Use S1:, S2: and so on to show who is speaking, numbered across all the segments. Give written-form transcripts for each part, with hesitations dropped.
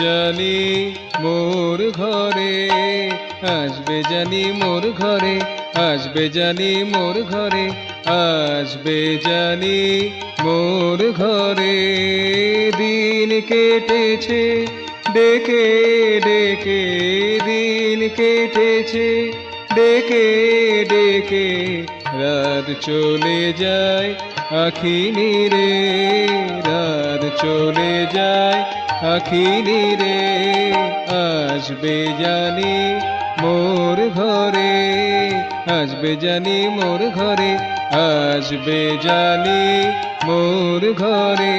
S1: জানি মোর ঘরে, আসবে জানি মোর ঘরে, আসবে জানি মোর ঘরে, আসবে জানি মোর ঘরে। দিন কেটেছে ডেকে ডেকে, দিন কেটেছে ডেকে ডেকে, রাত চলে যায় আখি নিরে, রাত চলে যায় আখি নিরে। আসবে জানি মোর ঘরে, আসবে জানি মোর ঘরে, আসবে জানি মোর ঘরে।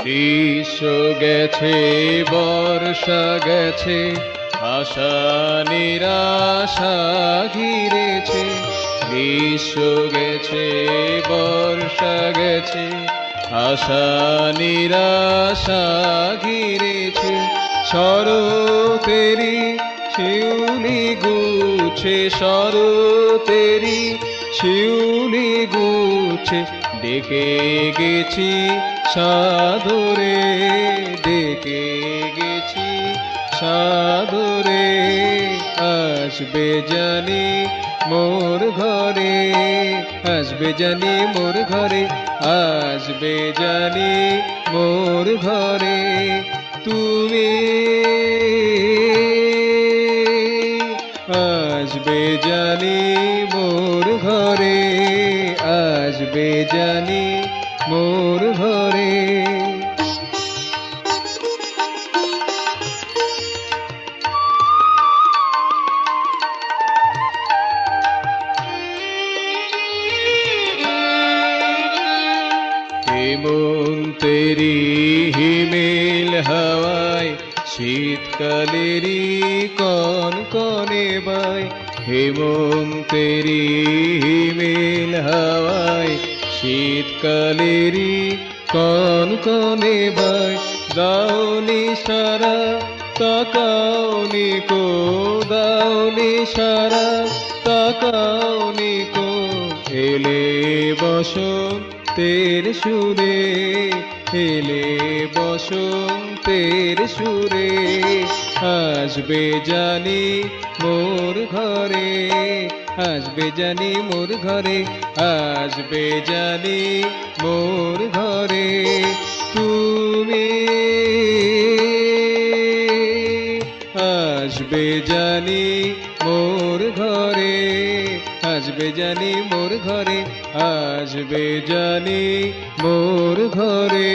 S1: গ্রীষ্ম গেছে বর্ষা গেছে, আশা নিরাশা ঘিরেছে। গ্রীষ্ম গেছে বর্ষা গেছে, আশা নিরাশা ঘিরেছে। শরতেরি শিউলি গুছে, শরতেরি শিউলি গুছে, ডেকে গেছি সাদরে, ডেকে গেছি সাদরে। আসবে জানি মোর ঘরে, আসবে জানি মোর ঘরে, আসবে জানি মোর ঘরে। তুমি আসবে জানি মোর ঘরে, আসবে জানি মোর ঘরে। হেমন্তেরি হিমেল হাওয়ায়, শীতকালেরই কনকনে বাই। হেমন্তেরি হিমেল হাওয়ায়, শীতকালেরই কনকনে বাই। দাওনি সারা তাকাওনি কো, দাওনি সারা তাকাওনি কো, এলে বসন্তের সুরে, এলে বসন্তের সুরে। আসবে জানি মোর ঘরে, আসবে জানি মোর ঘরে, আসবে জানি মোর ঘরে। তুমি আসবে জানি মোর ঘরে, আসবে জানি মোর ঘরে, আসবে জানি মোর ঘরে।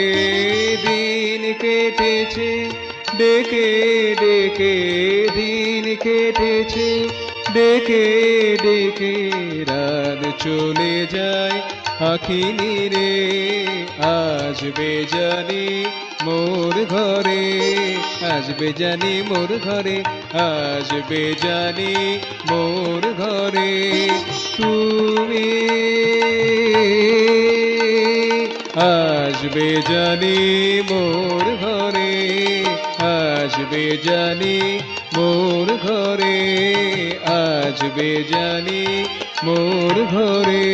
S1: দিন কেটেছে ডেকে ডেকে, দিন কেটেছে ডেকে ডেকে, রাত চলে যায় আখি নিরে। আসবে জানি মোর ঘরে, আসবে জানি মোর ঘরে, আসবে জানি মোর ঘরে। তুমি আসবে জানি মোর ঘরে, আসবে জানি মোর ঘরে, আসবে জানি মোর ঘরে।